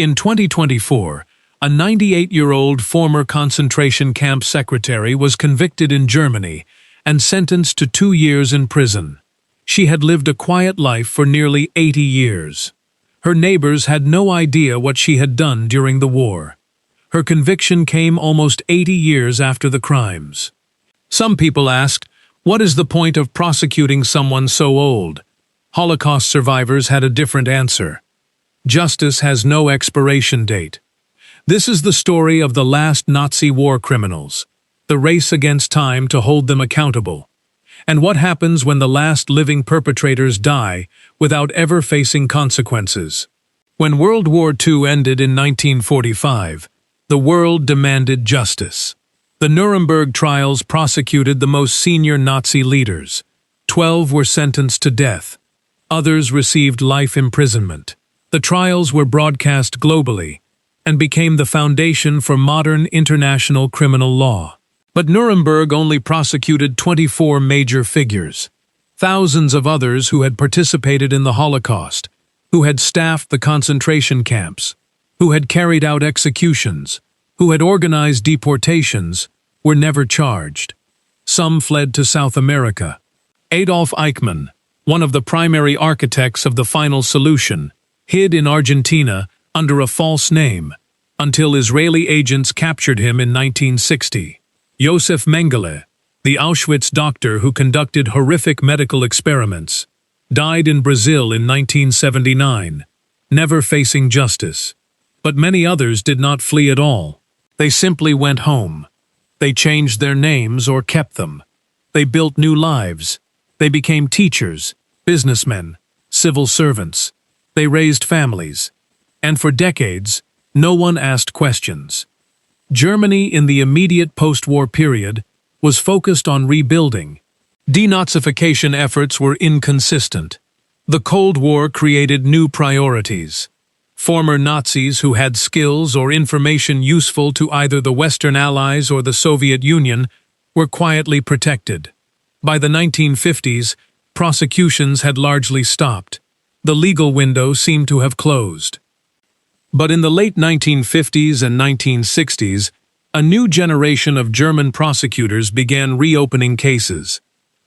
In 2024, a 98-year-old former concentration camp secretary was convicted in Germany and sentenced to 2 years in prison. She had lived a quiet life for nearly 80 years. Her neighbors had no idea what she had done during the war. Her conviction came almost 80 years after the crimes. Some people asked, what is the point of prosecuting someone so old? Holocaust survivors had a different answer. Justice has no expiration date. This is the story of the last Nazi war criminals, the race against time to hold them accountable. And what happens when the last living perpetrators die without ever facing consequences? When World War II ended in 1945, the world demanded justice. The Nuremberg trials prosecuted the most senior Nazi leaders. 12 were sentenced to death. Others received life imprisonment. The trials were broadcast globally and became the foundation for modern international criminal law. But Nuremberg only prosecuted 24 major figures. Thousands of others who had participated in the Holocaust, who had staffed the concentration camps, who had carried out executions, who had organized deportations, were never charged. Some fled to South America. Adolf Eichmann, one of the primary architects of the final solution, hid in Argentina under a false name until Israeli agents captured him in 1960. Josef Mengele, the Auschwitz doctor who conducted horrific medical experiments, died in Brazil in 1979, never facing justice. But many others did not flee at all. They simply went home. They changed their names or kept them. They built new lives. They became teachers, businessmen, civil servants. They raised families. And for decades, no one asked questions. Germany in the immediate post-war period was focused on rebuilding. Denazification efforts were inconsistent. The Cold War created new priorities. Former Nazis who had skills or information useful to either the Western Allies or the Soviet Union were quietly protected. By the 1950s, prosecutions had largely stopped. The legal window seemed to have closed. But in the late 1950s and 1960s, a new generation of German prosecutors began reopening cases.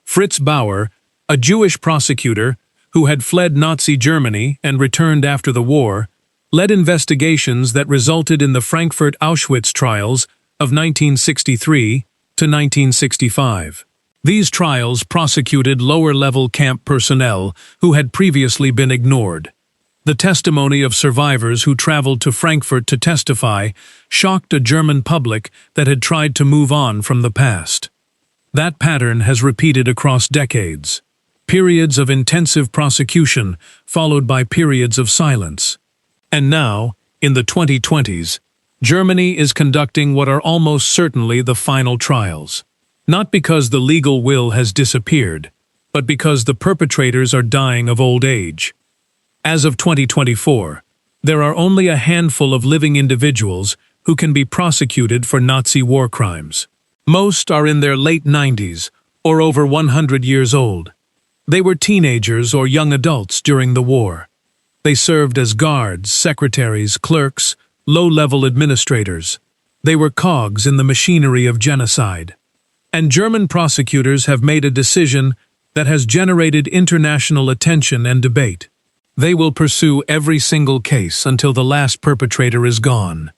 Fritz Bauer, a Jewish prosecutor who had fled Nazi Germany and returned after the war, led investigations that resulted in the Frankfurt Auschwitz trials of 1963 to 1965. These trials prosecuted lower-level camp personnel who had previously been ignored. The testimony of survivors who traveled to Frankfurt to testify shocked a German public that had tried to move on from the past. That pattern has repeated across decades. Periods of intensive prosecution followed by periods of silence. And now, in the 2020s, Germany is conducting what are almost certainly the final trials. Not because the legal will has disappeared, but because the perpetrators are dying of old age. As of 2024, there are only a handful of living individuals who can be prosecuted for Nazi war crimes. Most are in their late 90s or over 100 years old. They were teenagers or young adults during the war. They served as guards, secretaries, clerks, low-level administrators. They were cogs in the machinery of genocide. And German prosecutors have made a decision that has generated international attention and debate. They will pursue every single case until the last perpetrator is gone.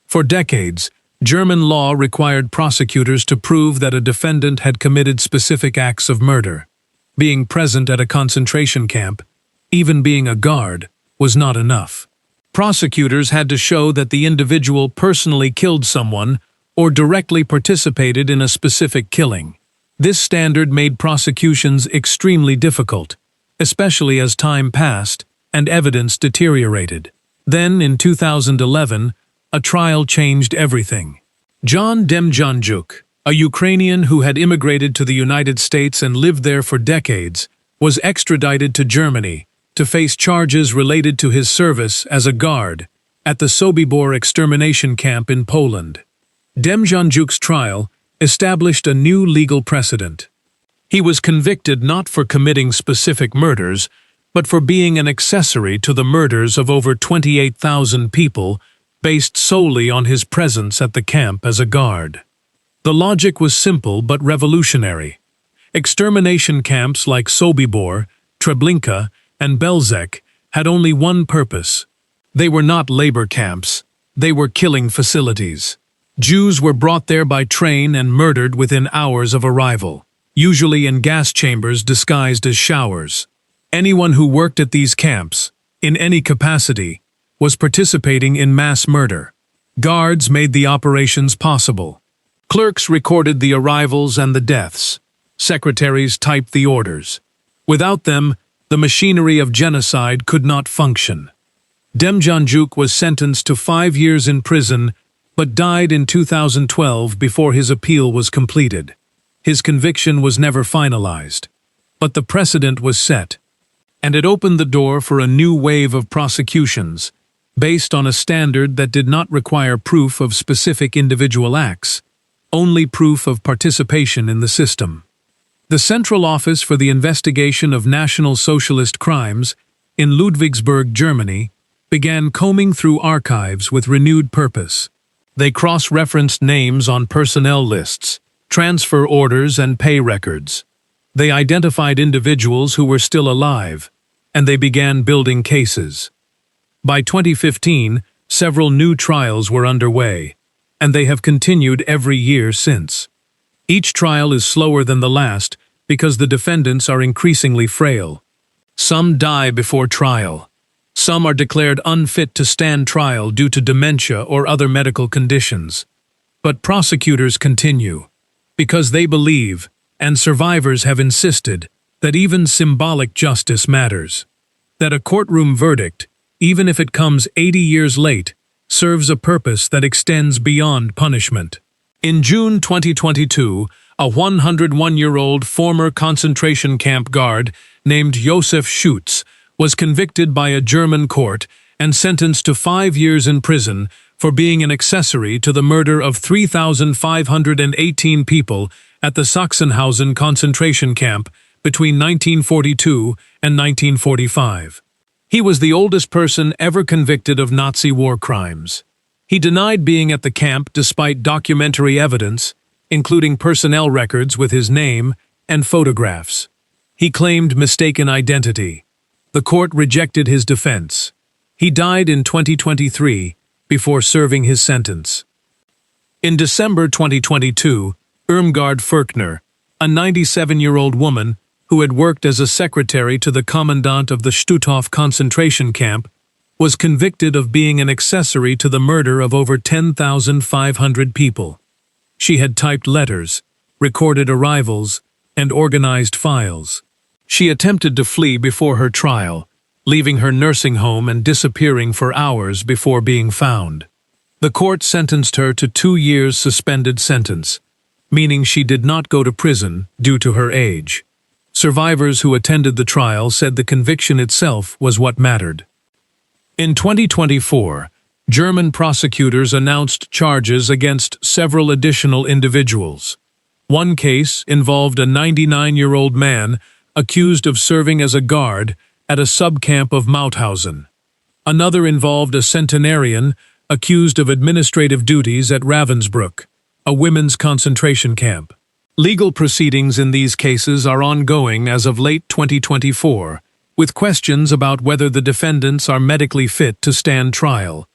For decades, German law required prosecutors to prove that a defendant had committed specific acts of murder. Being present at a concentration camp, even being a guard, was not enough. Prosecutors had to show that the individual personally killed someone or directly participated in a specific killing. This standard made prosecutions extremely difficult, especially as time passed and evidence deteriorated. Then, in 2011, a trial changed everything. John Demjanjuk, a Ukrainian who had immigrated to the United States and lived there for decades, was extradited to Germany to face charges related to his service as a guard at the Sobibor extermination camp in Poland. Demjanjuk's trial established a new legal precedent. He was convicted not for committing specific murders, but for being an accessory to the murders of over 28,000 people, based solely on his presence at the camp as a guard. The logic was simple but revolutionary. Extermination camps like Sobibor, Treblinka, and Belzec had only one purpose. They were not labor camps. They were killing facilities. Jews were brought there by train and murdered within hours of arrival, usually in gas chambers disguised as showers. Anyone who worked at these camps, in any capacity, was participating in mass murder. Guards made the operations possible. Clerks recorded the arrivals and the deaths. Secretaries typed the orders. Without them, the machinery of genocide could not function. Demjanjuk was sentenced to 5 years in prison, but died in 2012 before his appeal was completed. His conviction was never finalized. But the precedent was set, and it opened the door for a new wave of prosecutions, based on a standard that did not require proof of specific individual acts, only proof of participation in the system. The Central Office for the Investigation of National Socialist Crimes in Ludwigsburg, Germany, began combing through archives with renewed purpose. They cross-referenced names on personnel lists, transfer orders, and pay records. They identified individuals who were still alive, and they began building cases. By 2015, several new trials were underway, and they have continued every year since. Each trial is slower than the last because the defendants are increasingly frail. Some die before trial. Some are declared unfit to stand trial due to dementia or other medical conditions. But prosecutors continue, because they believe, and survivors have insisted, that even symbolic justice matters. That a courtroom verdict, even if it comes 80 years late, serves a purpose that extends beyond punishment. In June 2022, a 101-year-old former concentration camp guard named Josef Schuetz was convicted by a German court and sentenced to 5 years in prison for being an accessory to the murder of 3,518 people at the Sachsenhausen concentration camp between 1942 and 1945. He was the oldest person ever convicted of Nazi war crimes. He denied being at the camp despite documentary evidence, including personnel records with his name and photographs. He claimed mistaken identity. The court rejected his defense. He died in 2023 before serving his sentence. In December 2022, Irmgard Furchner, a 97-year-old woman who had worked as a secretary to the commandant of the Stutthof concentration camp, was convicted of being an accessory to the murder of over 10,500 people. She had typed letters, recorded arrivals, and organized files. She attempted to flee before her trial, leaving her nursing home and disappearing for hours before being found. The court sentenced her to 2 years suspended sentence, meaning she did not go to prison due to her age. Survivors who attended the trial said the conviction itself was what mattered. In 2024, German prosecutors announced charges against several additional individuals. One case involved a 99-year-old man accused of serving as a guard at a subcamp of Mauthausen. Another involved a centenarian accused of administrative duties at Ravensbrück, a women's concentration camp. Legal proceedings in these cases are ongoing as of late 2024, with questions about whether the defendants are medically fit to stand trial.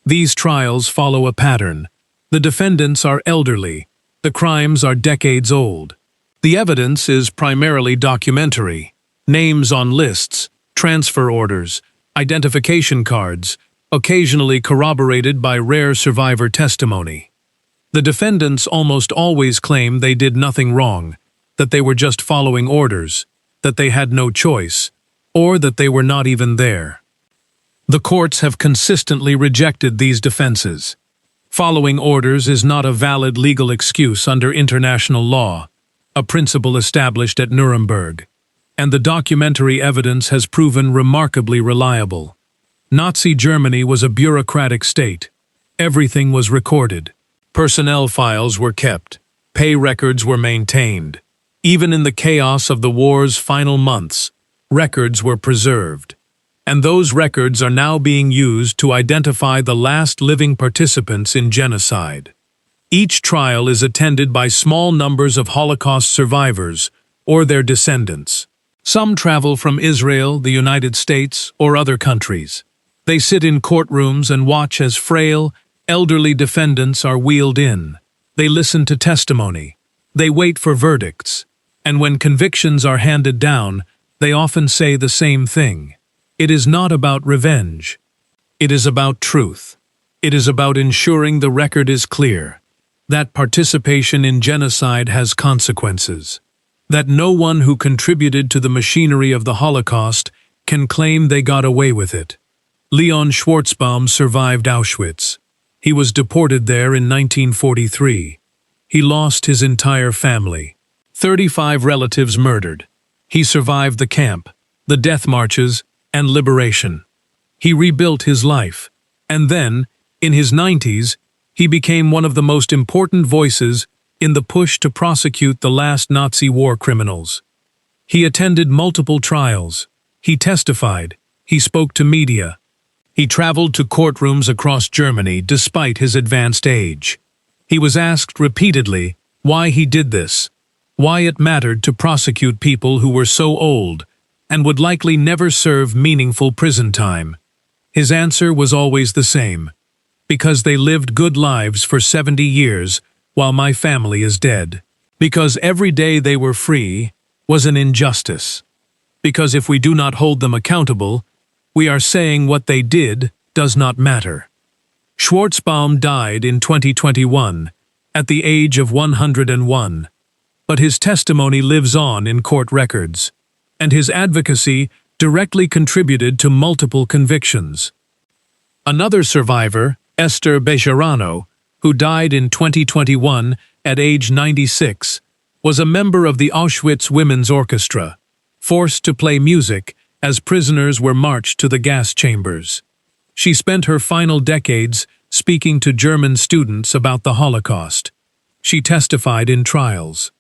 These trials follow a pattern. The defendants are elderly. The crimes are decades old. The evidence is primarily documentary. Names on lists, transfer orders, identification cards, occasionally corroborated by rare survivor testimony. The defendants almost always claim they did nothing wrong, that they were just following orders, that they had no choice, or that they were not even there. The courts have consistently rejected these defenses. Following orders is not a valid legal excuse under international law, a principle established at Nuremberg, and the documentary evidence has proven remarkably reliable. Nazi Germany was a bureaucratic state. Everything was recorded. Personnel files were kept. Pay records were maintained. Even in the chaos of the war's final months, records were preserved. And those records are now being used to identify the last living participants in genocide. Each trial is attended by small numbers of Holocaust survivors or their descendants. Some travel from Israel, the United States, or other countries. They sit in courtrooms and watch as frail, elderly defendants are wheeled in. They listen to testimony. They wait for verdicts. And when convictions are handed down, they often say the same thing. It is not about revenge. It is about truth. It is about ensuring the record is clear, that participation in genocide has consequences, that no one who contributed to the machinery of the Holocaust can claim they got away with it. Leon Schwarzbaum survived Auschwitz. He was deported there in 1943. He lost his entire family. 35 relatives murdered. He survived the camp, the death marches, and liberation. He rebuilt his life, and then, in his 90s, he became one of the most important voices in the push to prosecute the last Nazi war criminals. He attended multiple trials. He testified. He spoke to media. He traveled to courtrooms across Germany despite his advanced age. He was asked repeatedly why he did this, why it mattered to prosecute people who were so old and would likely never serve meaningful prison time. His answer was always the same: because they lived good lives for 70 years while my family is dead. Because every day they were free was an injustice. Because if we do not hold them accountable, we are saying what they did does not matter. Schwarzbaum died in 2021 at the age of 101, but his testimony lives on in court records, and his advocacy directly contributed to multiple convictions. Another survivor, Esther Bejarano, who died in 2021 at age 96, was a member of the Auschwitz Women's Orchestra, forced to play music as prisoners were marched to the gas chambers. She spent her final decades speaking to German students about the Holocaust. She testified in trials,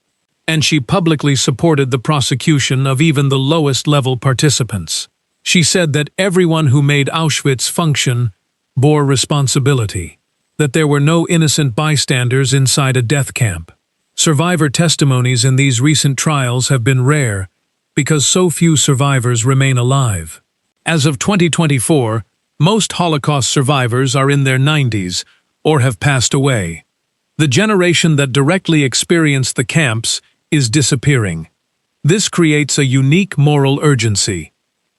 and she publicly supported the prosecution of even the lowest-level participants. She said that everyone who made Auschwitz function bore responsibility, that there were no innocent bystanders inside a death camp. Survivor testimonies in these recent trials have been rare because so few survivors remain alive. As of 2024, most Holocaust survivors are in their 90s or have passed away. The generation that directly experienced the camps is disappearing. This creates a unique moral urgency.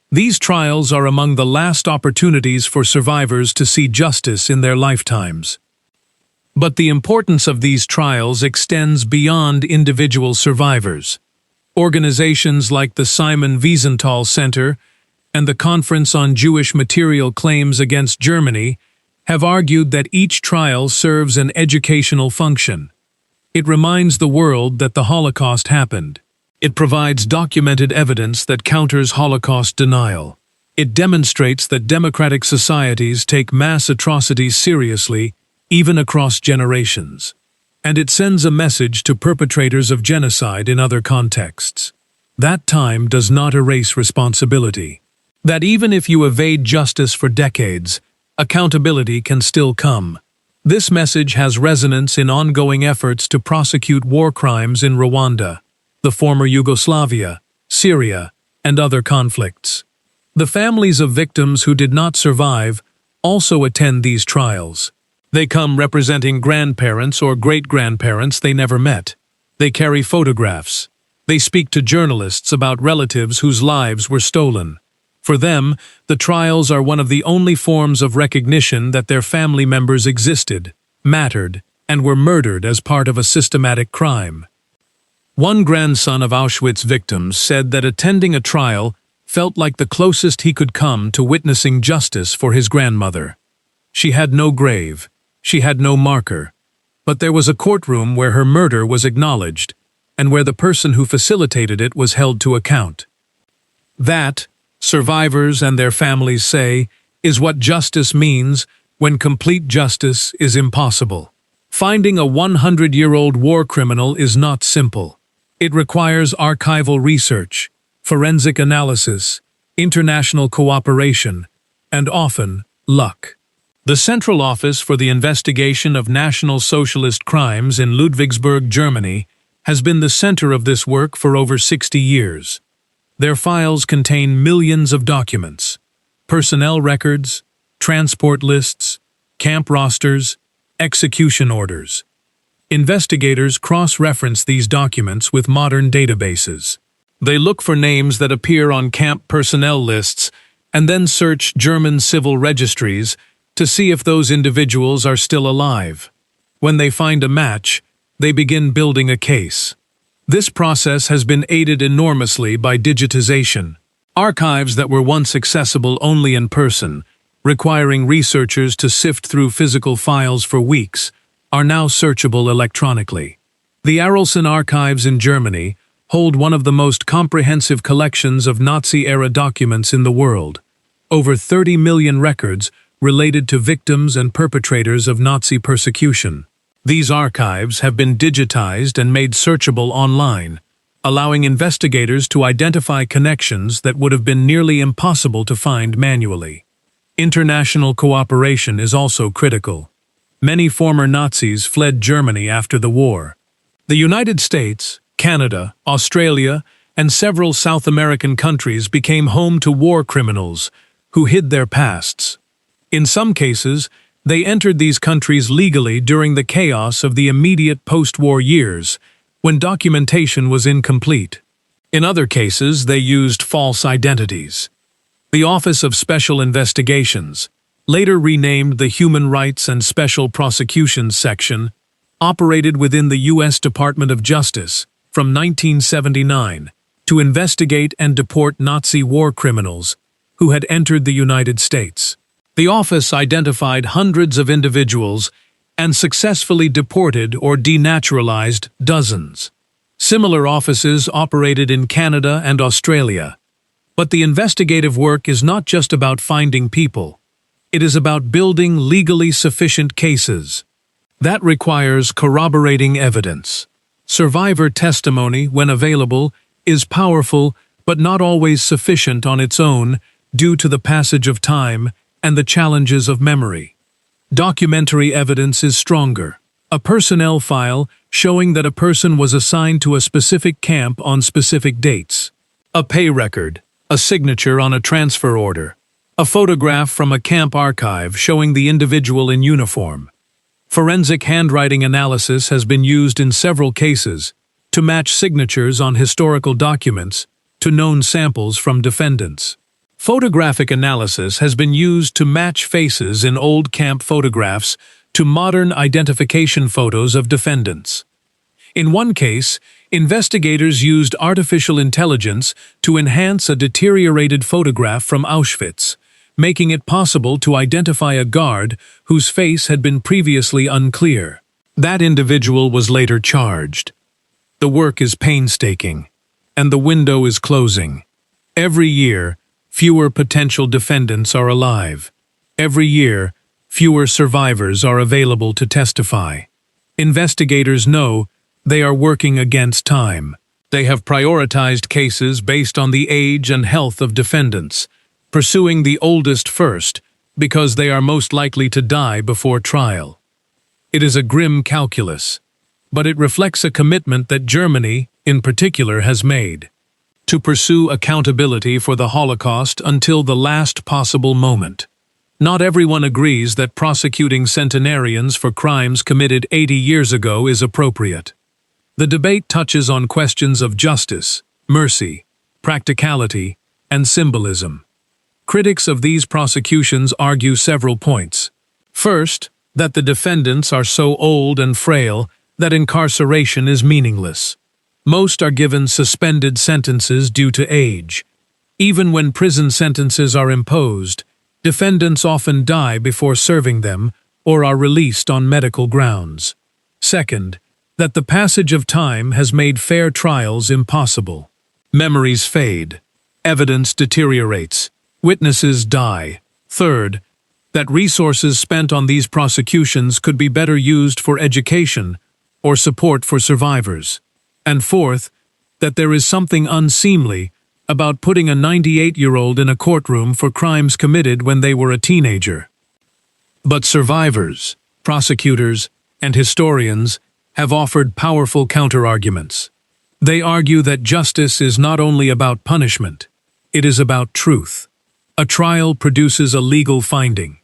These trials are among the last opportunities for survivors to see justice in their lifetimes. But the importance of these trials extends beyond individual survivors. Organizations like the Simon Wiesenthal Center and the Conference on Jewish Material Claims Against Germany have argued that each trial serves an educational function. It reminds the world that the Holocaust happened. It provides documented evidence that counters Holocaust denial. It demonstrates that democratic societies take mass atrocities seriously, even across generations. And it sends a message to perpetrators of genocide in other contexts. That time does not erase responsibility. That even if you evade justice for decades, accountability can still come. This message has resonance in ongoing efforts to prosecute war crimes in Rwanda, the former Yugoslavia, Syria, and other conflicts. The families of victims who did not survive also attend these trials. They come representing grandparents or great-grandparents they never met. They carry photographs. They speak to journalists about relatives whose lives were stolen. For them, the trials are one of the only forms of recognition that their family members existed, mattered, and were murdered as part of a systematic crime. One grandson of Auschwitz victims said that attending a trial felt like the closest he could come to witnessing justice for his grandmother. She had no grave, she had no marker, but there was a courtroom where her murder was acknowledged, and where the person who facilitated it was held to account. That, survivors and their families say, is what justice means when complete justice is impossible. Finding a 100-year-old war criminal is not simple. It requires archival research, forensic analysis, international cooperation, and often, luck. The Central Office for the Investigation of National Socialist Crimes in Ludwigsburg, Germany, has been the center of this work for over 60 years. Their files contain millions of documents, personnel records, transport lists, camp rosters, execution orders. Investigators cross-reference these documents with modern databases. They look for names that appear on camp personnel lists and then search German civil registries to see if those individuals are still alive. When they find a match, they begin building a case. This process has been aided enormously by digitization. Archives that were once accessible only in person, requiring researchers to sift through physical files for weeks, are now searchable electronically. The Arolsen archives in Germany hold one of the most comprehensive collections of Nazi-era documents in the world. Over 30 million records related to victims and perpetrators of Nazi persecution. These archives have been digitized and made searchable online, allowing investigators to identify connections that would have been nearly impossible to find manually. International cooperation is also critical. Many former Nazis fled Germany after the war. The United States, Canada, Australia, and several South American countries became home to war criminals who hid their pasts. In some cases, they entered these countries legally during the chaos of the immediate post-war years, when documentation was incomplete. In other cases, they used false identities. The Office of Special Investigations, later renamed the Human Rights and Special Prosecutions Section, operated within the U.S. Department of Justice from 1979 to investigate and deport Nazi war criminals who had entered the United States. The office identified hundreds of individuals and successfully deported or denaturalized dozens. Similar offices operated in Canada and Australia. But the investigative work is not just about finding people. It is about building legally sufficient cases. That requires corroborating evidence. Survivor testimony, when available, is powerful but not always sufficient on its own due to the passage of time and the challenges of memory. Documentary evidence is stronger. A personnel file showing that a person was assigned to a specific camp on specific dates. A pay record, a signature on a transfer order. A photograph from a camp archive showing the individual in uniform. Forensic handwriting analysis has been used in several cases to match signatures on historical documents to known samples from defendants. Photographic analysis has been used to match faces in old camp photographs to modern identification photos of defendants. In one case, investigators used artificial intelligence to enhance a deteriorated photograph from Auschwitz, making it possible to identify a guard whose face had been previously unclear. That individual was later charged. The work is painstaking, and the window is closing. Every year, fewer potential defendants are alive. Every year, fewer survivors are available to testify. Investigators know they are working against time. They have prioritized cases based on the age and health of defendants, pursuing the oldest first because they are most likely to die before trial. It is a grim calculus, but it reflects a commitment that Germany, in particular, has made to pursue accountability for the Holocaust until the last possible moment. Not everyone agrees that prosecuting centenarians for crimes committed 80 years ago is appropriate. The debate touches on questions of justice, mercy, practicality, and symbolism. Critics of these prosecutions argue several points. First, that the defendants are so old and frail that incarceration is meaningless. Most are given suspended sentences due to age. Even when prison sentences are imposed, defendants often die before serving them or are released on medical grounds. Second, that the passage of time has made fair trials impossible. Memories fade. Evidence deteriorates. Witnesses die. Third, that resources spent on these prosecutions could be better used for education or support for survivors. And fourth, that there is something unseemly about putting a 98-year-old in a courtroom for crimes committed when they were a teenager. But survivors, prosecutors, and historians have offered powerful counterarguments. They argue that justice is not only about punishment, it is about truth. A trial produces a legal finding.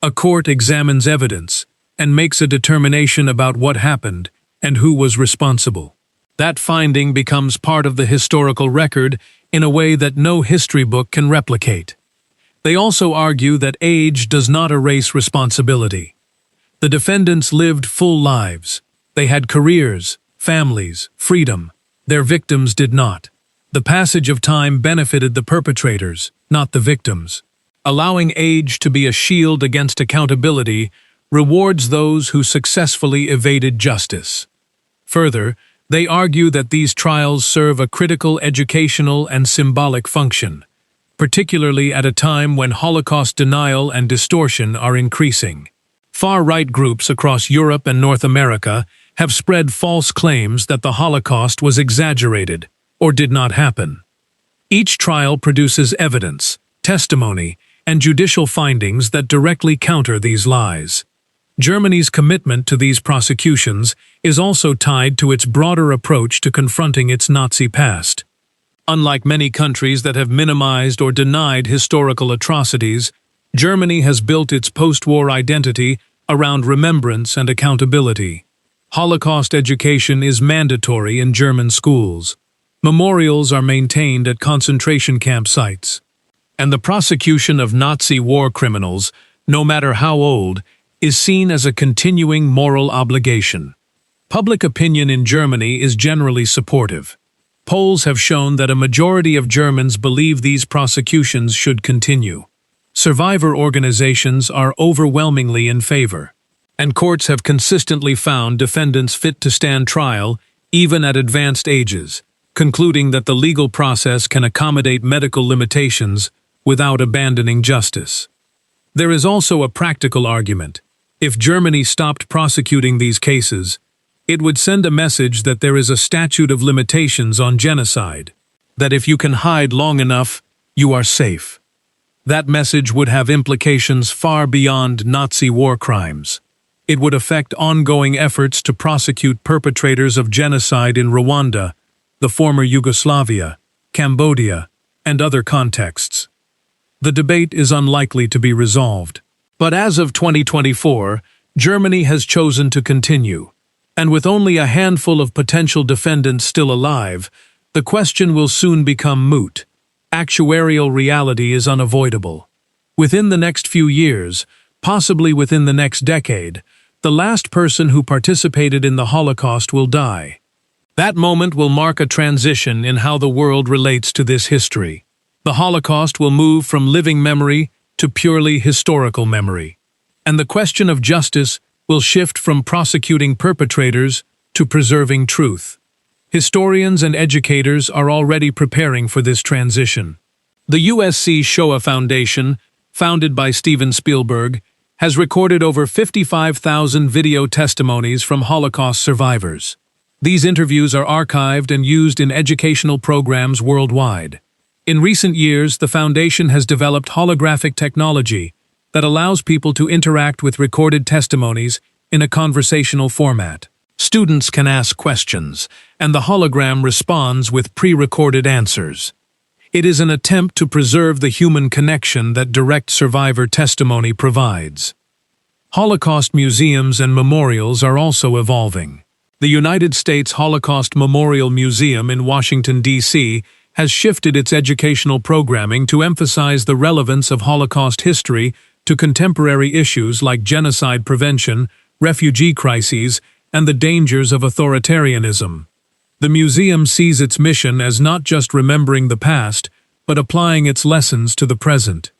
A court examines evidence and makes a determination about what happened and who was responsible. That finding becomes part of the historical record in a way that no history book can replicate. They also argue that age does not erase responsibility. The defendants lived full lives. They had careers, families, freedom. Their victims did not. The passage of time benefited the perpetrators, not the victims. Allowing age to be a shield against accountability rewards those who successfully evaded justice. Further, they argue that these trials serve a critical educational and symbolic function, particularly at a time when Holocaust denial and distortion are increasing. Far-right groups across Europe and North America have spread false claims that the Holocaust was exaggerated or did not happen. Each trial produces evidence, testimony, and judicial findings that directly counter these lies. Germany's commitment to these prosecutions is also tied to its broader approach to confronting its Nazi past. Unlike many countries that have minimized or denied historical atrocities, Germany has built its post-war identity around remembrance and accountability. Holocaust education is mandatory in German schools. Memorials are maintained at concentration camp sites. And the prosecution of Nazi war criminals, no matter how old, is seen as a continuing moral obligation. Public opinion in Germany is generally supportive. Polls have shown that a majority of Germans believe these prosecutions should continue. Survivor organizations are overwhelmingly in favor, and courts have consistently found defendants fit to stand trial even at advanced ages, concluding that the legal process can accommodate medical limitations without abandoning justice. There is also a practical argument. If Germany stopped prosecuting these cases, it would send a message that there is a statute of limitations on genocide, that if you can hide long enough, you are safe. That message would have implications far beyond Nazi war crimes. It would affect ongoing efforts to prosecute perpetrators of genocide in Rwanda, the former Yugoslavia, Cambodia, and other contexts. The debate is unlikely to be resolved. But as of 2024, Germany has chosen to continue. And with only a handful of potential defendants still alive, the question will soon become moot. Actuarial reality is unavoidable. Within the next few years, possibly within the next decade, the last person who participated in the Holocaust will die. That moment will mark a transition in how the world relates to this history. The Holocaust will move from living memory to purely historical memory. And the question of justice will shift from prosecuting perpetrators to preserving truth. Historians and educators are already preparing for this transition. The USC Shoah Foundation, founded by Steven Spielberg, has recorded over 55,000 video testimonies from Holocaust survivors. These interviews are archived and used in educational programs worldwide. In recent years, the foundation has developed holographic technology that allows people to interact with recorded testimonies in a conversational format. Students can ask questions, and the hologram responds with pre-recorded answers. It is an attempt to preserve the human connection that direct survivor testimony provides. Holocaust museums and memorials are also evolving. The United States Holocaust Memorial Museum in Washington, D.C., has shifted its educational programming to emphasize the relevance of Holocaust history to contemporary issues like genocide prevention, refugee crises, and the dangers of authoritarianism. The museum sees its mission as not just remembering the past, but applying its lessons to the present.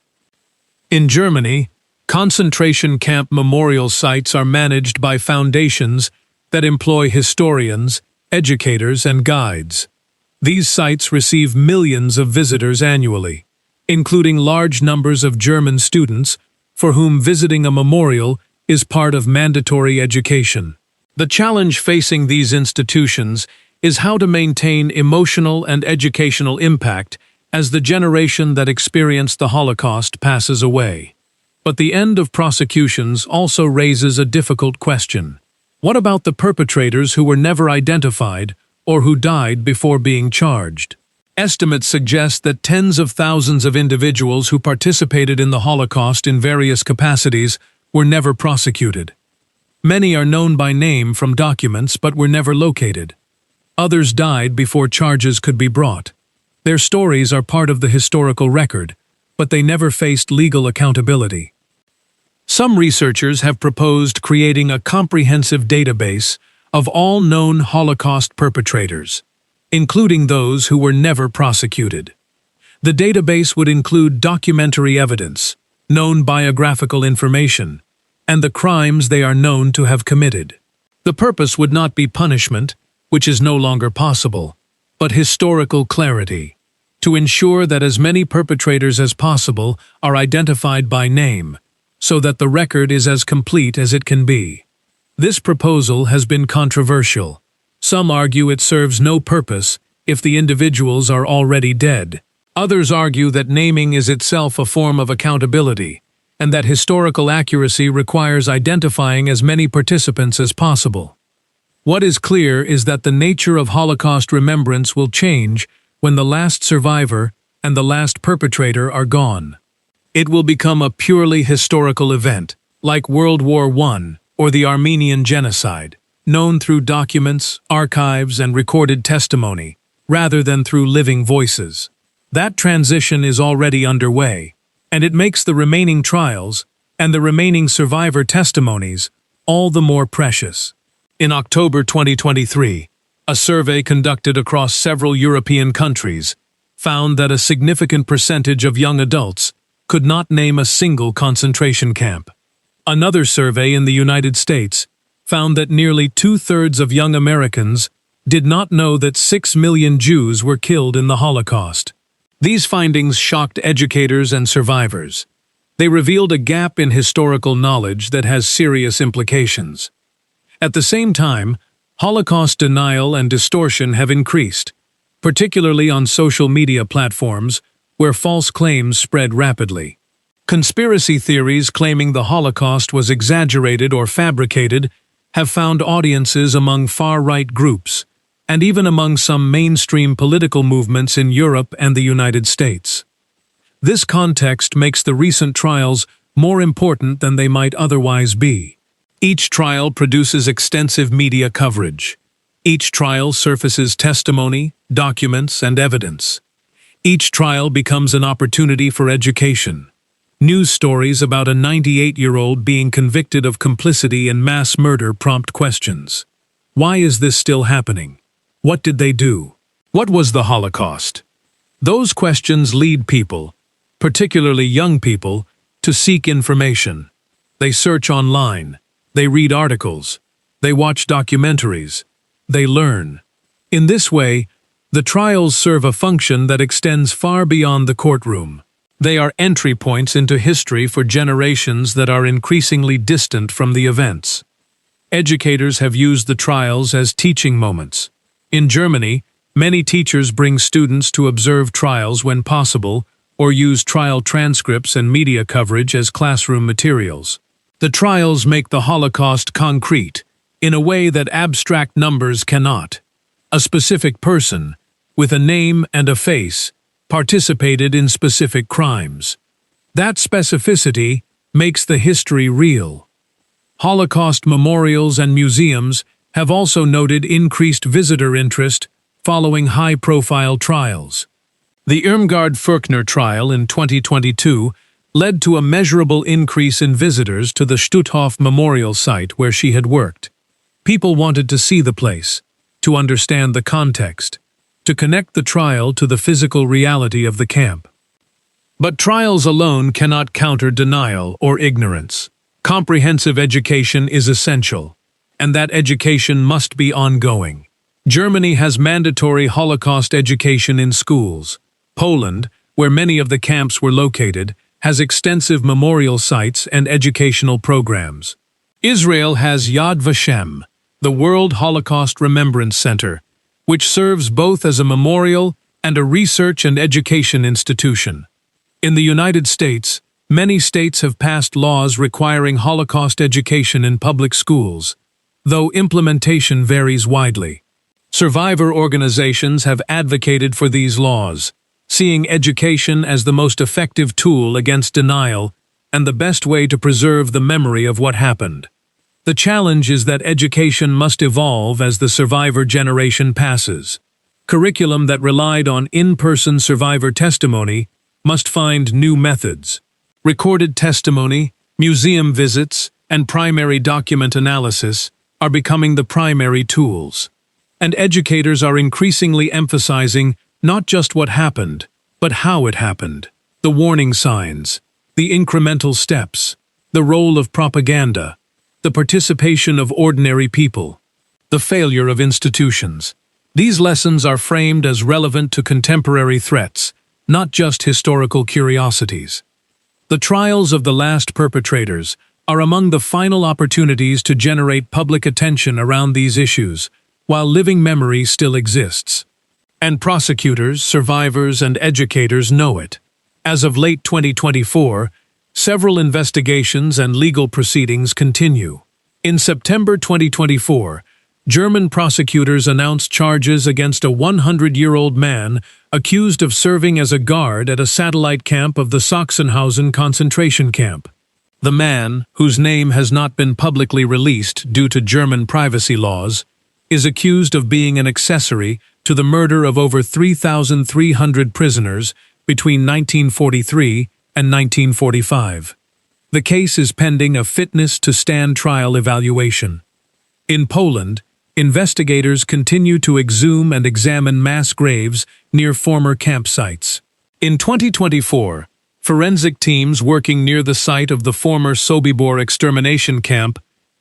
In Germany, concentration camp memorial sites are managed by foundations that employ historians, educators, and guides. These sites receive millions of visitors annually, including large numbers of German students for whom visiting a memorial is part of mandatory education. The challenge facing these institutions is how to maintain emotional and educational impact as the generation that experienced the Holocaust passes away. But the end of prosecutions also raises a difficult question. What about the perpetrators who were never identified or who died before being charged? Estimates suggest that tens of thousands of individuals who participated in the Holocaust in various capacities were never prosecuted. Many are known by name from documents but were never located. Others died before charges could be brought. Their stories are part of the historical record, but they never faced legal accountability. Some researchers have proposed creating a comprehensive database of all known Holocaust perpetrators, including those who were never prosecuted. The database would include documentary evidence, known biographical information, and the crimes they are known to have committed. The purpose would not be punishment, which is no longer possible, but historical clarity, to ensure that as many perpetrators as possible are identified by name, so that the record is as complete as it can be. This proposal has been controversial. Some argue it serves no purpose if the individuals are already dead. Others argue that naming is itself a form of accountability, and that historical accuracy requires identifying as many participants as possible. What is clear is that the nature of Holocaust remembrance will change when the last survivor and the last perpetrator are gone. It will become a purely historical event, like World War I or the Armenian Genocide, known through documents, archives, and recorded testimony, rather than through living voices. That transition is already underway, and it makes the remaining trials and the remaining survivor testimonies all the more precious. In October 2023, a survey conducted across several European countries found that a significant percentage of young adults could not name a single concentration camp. Another survey in the United States found that nearly 2/3 of young Americans did not know that 6 million Jews were killed in the Holocaust. These findings shocked educators and survivors. They revealed a gap in historical knowledge that has serious implications. At the same time, Holocaust denial and distortion have increased, particularly on social media platforms where false claims spread rapidly. Conspiracy theories claiming the Holocaust was exaggerated or fabricated have found audiences among far-right groups, and even among some mainstream political movements in Europe and the United States. This context makes the recent trials more important than they might otherwise be. Each trial produces extensive media coverage. Each trial surfaces testimony, documents, and evidence. Each trial becomes an opportunity for education. News stories about a 98-year-old being convicted of complicity in mass murder prompt questions. Why is this still happening? What did they do? What was the Holocaust? Those questions lead people, particularly young people, to seek information. They search online. They read articles. They watch documentaries. They learn. In this way, the trials serve a function that extends far beyond the courtroom. They are entry points into history for generations that are increasingly distant from the events. Educators have used the trials as teaching moments. In Germany, many teachers bring students to observe trials when possible or use trial transcripts and media coverage as classroom materials. The trials make the Holocaust concrete in a way that abstract numbers cannot. A specific person, with a name and a face, participated in specific crimes. That specificity makes the history real. Holocaust memorials and museums have also noted increased visitor interest following high-profile trials. The Irmgard Furchner trial in 2022 led to a measurable increase in visitors to the Stutthof Memorial Site where she had worked. People wanted to see the place, to understand the context, to connect the trial to the physical reality of the camp. But trials alone cannot counter denial or ignorance. Comprehensive education is essential, and that education must be ongoing. Germany has mandatory Holocaust education in schools. Poland, where many of the camps were located, has extensive memorial sites and educational programs. Israel has Yad Vashem, the World Holocaust Remembrance Center, which serves both as a memorial and a research and education institution. In the United States, many states have passed laws requiring Holocaust education in public schools, though implementation varies widely. Survivor organizations have advocated for these laws, seeing education as the most effective tool against denial and the best way to preserve the memory of what happened. The challenge is that education must evolve as the survivor generation passes. Curriculum that relied on in-person survivor testimony must find new methods. Recorded testimony, museum visits, and primary document analysis are becoming the primary tools. And educators are increasingly emphasizing not just what happened, but how it happened, the warning signs, the incremental steps, the role of propaganda, the participation of ordinary people, the failure of institutions. These lessons are framed as relevant to contemporary threats, not just historical curiosities. The trials of the last perpetrators are among the final opportunities to generate public attention around these issues, while living memory still exists. And prosecutors, survivors, and educators know it. As of late 2024, several investigations and legal proceedings continue. In September 2024, German prosecutors announced charges against a 100-year-old man accused of serving as a guard at a satellite camp of the Sachsenhausen concentration camp. The man, whose name has not been publicly released due to German privacy laws, is accused of being an accessory to the murder of over 3,300 prisoners between 1943 and 1945. The case is pending a fitness to stand trial evaluation. In Poland, investigators continue to exhume and examine mass graves near former campsites. In 2024, forensic teams working near the site of the former Sobibor extermination camp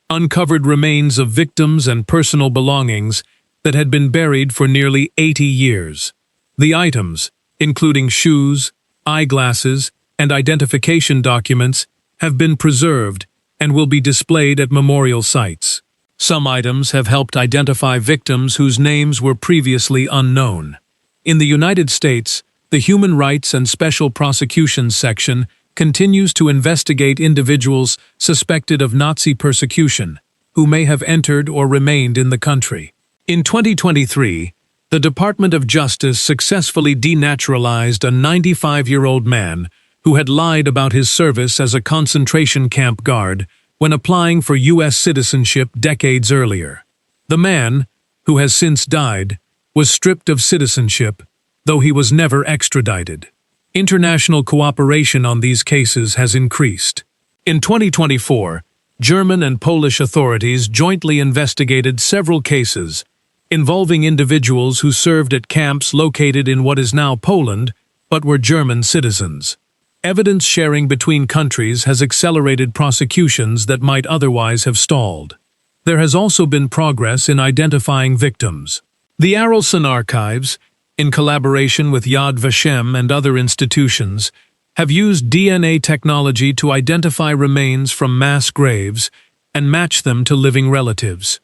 uncovered remains of victims and personal belongings that had been buried for nearly 80 years. The items, including shoes, eyeglasses, and identification documents, have been preserved and will be displayed at memorial sites. Some items have helped identify victims whose names were previously unknown. In the United States, the Human Rights and Special Prosecutions section continues to investigate individuals suspected of Nazi persecution, who may have entered or remained in the country. In 2023, the Department of Justice successfully denaturalized a 95-year-old man who had lied about his service as a concentration camp guard when applying for U.S. citizenship decades earlier. The man, who has since died, was stripped of citizenship, though he was never extradited. International cooperation on these cases has increased. In 2024, German and Polish authorities jointly investigated several cases involving individuals who served at camps located in what is now Poland, but were German citizens. Evidence sharing between countries has accelerated prosecutions that might otherwise have stalled. There has also been progress in identifying victims. The Aralson Archives, in collaboration with Yad Vashem and other institutions, have used DNA technology to identify remains from mass graves and match them to living relatives.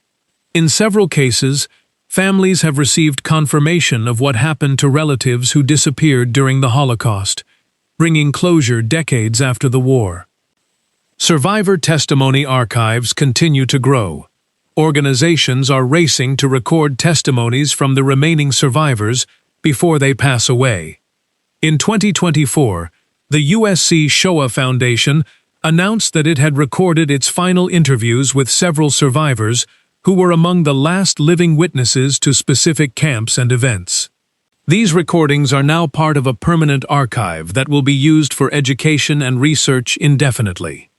In several cases, families have received confirmation of what happened to relatives who disappeared during the Holocaust, bringing closure decades after the war. Survivor testimony archives continue to grow. Organizations are racing to record testimonies from the remaining survivors before they pass away. In 2024, the USC Shoah Foundation announced that it had recorded its final interviews with several survivors who were among the last living witnesses to specific camps and events. These recordings are now part of a permanent archive that will be used for education and research indefinitely.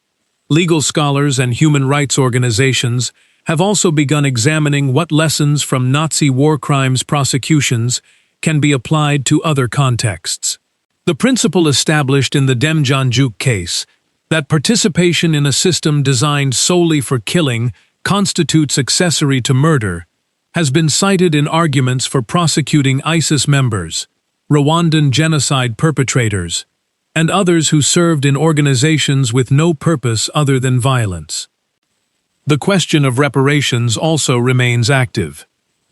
Legal scholars and human rights organizations have also begun examining what lessons from Nazi war crimes prosecutions can be applied to other contexts. The principle established in the Demjanjuk case, that participation in a system designed solely for killing constitutes accessory to murder, has been cited in arguments for prosecuting ISIS members, Rwandan genocide perpetrators, and others who served in organizations with no purpose other than violence. The question of reparations also remains active.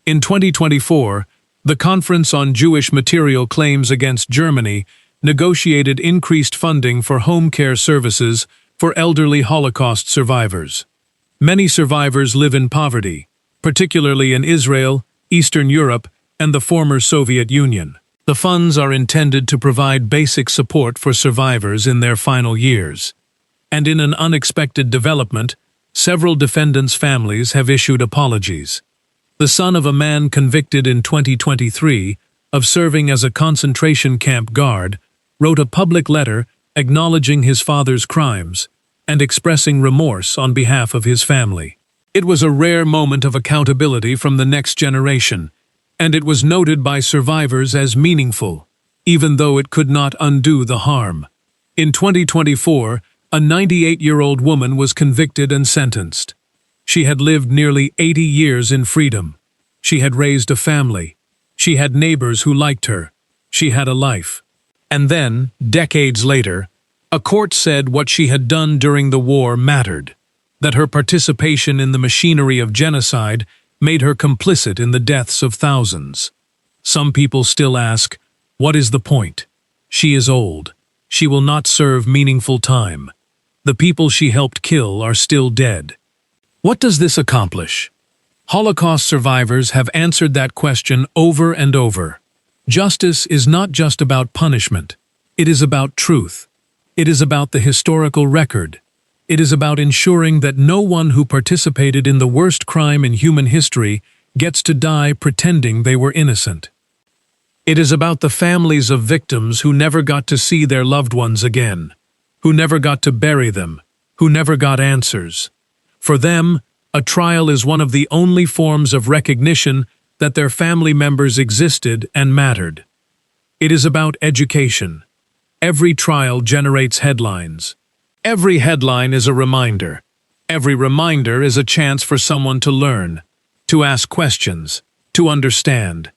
In 2024, The Conference on Jewish Material Claims Against Germany negotiated increased funding for home care services for elderly Holocaust survivors. Many survivors live in poverty, particularly in Israel, Eastern Europe, and the former Soviet Union. The funds are intended to provide basic support for survivors in their final years. And in an unexpected development, several defendants' families have issued apologies. The son of a man convicted in 2023 of serving as a concentration camp guard wrote a public letter acknowledging his father's crimes and expressing remorse on behalf of his family. It was a rare moment of accountability from the next generation, and it was noted by survivors as meaningful, even though it could not undo the harm. In 2024, a 98-year-old woman was convicted and sentenced. She had lived nearly 80 years in freedom. She had raised a family. She had neighbors who liked her. She had a life. And then, decades later, a court said what she had done during the war mattered, that her participation in the machinery of genocide made her complicit in the deaths of thousands. Some people still ask, what is the point? She is old. She will not serve meaningful time. The people she helped kill are still dead. What does this accomplish? Holocaust survivors have answered that question over and over. Justice is not just about punishment. It is about truth. It is about the historical record. It is about ensuring that no one who participated in the worst crime in human history gets to die pretending they were innocent. It is about the families of victims who never got to see their loved ones again, who never got to bury them, who never got answers. For them, a trial is one of the only forms of recognition that their family members existed and mattered. It is about education. Every trial generates headlines. Every headline is a reminder. Every reminder is a chance for someone to learn, to ask questions, to understand.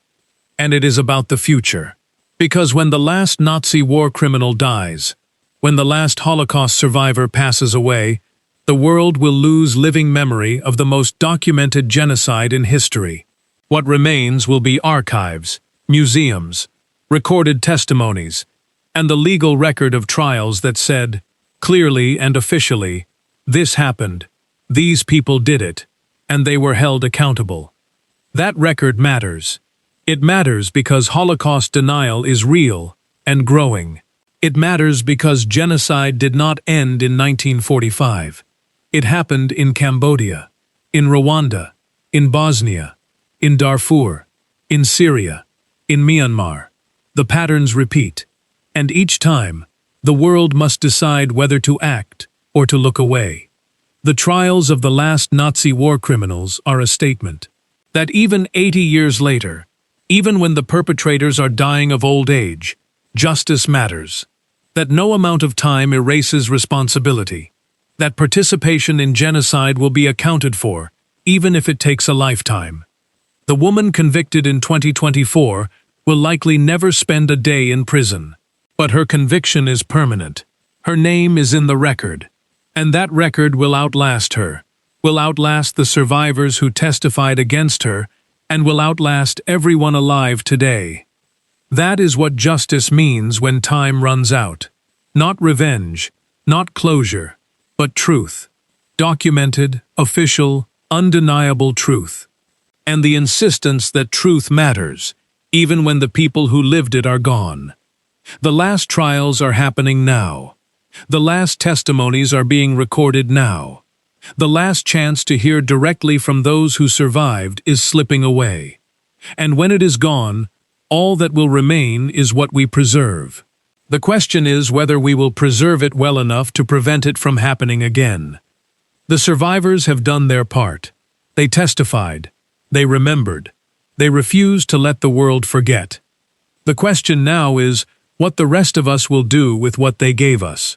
And it is about the future. Because when the last Nazi war criminal dies, when the last Holocaust survivor passes away, the world will lose living memory of the most documented genocide in history. What remains will be archives, museums, recorded testimonies, and the legal record of trials that said, clearly and officially, this happened, these people did it, and they were held accountable. That record matters. It matters because Holocaust denial is real and growing. It matters because genocide did not end in 1945. It happened in Cambodia, in Rwanda, in Bosnia, in Darfur, in Syria, in Myanmar. The patterns repeat, and each time, the world must decide whether to act or to look away. The trials of the last Nazi war criminals are a statement that even 80 years later, even when the perpetrators are dying of old age, justice matters, that no amount of time erases responsibility, that participation in genocide will be accounted for, even if it takes a lifetime. The woman convicted in 2024 will likely never spend a day in prison, but her conviction is permanent. Her name is in the record, and that record will outlast her, will outlast the survivors who testified against her, and will outlast everyone alive today. That is what justice means when time runs out. Not revenge, not closure, but truth. Documented, official, undeniable truth. And the insistence that truth matters, even when the people who lived it are gone. The last trials are happening now. The last testimonies are being recorded now. The last chance to hear directly from those who survived is slipping away. And when it is gone, all that will remain is what we preserve. The question is whether we will preserve it well enough to prevent it from happening again. The survivors have done their part. They testified. They remembered. They refused to let the world forget. The question now is what the rest of us will do with what they gave us.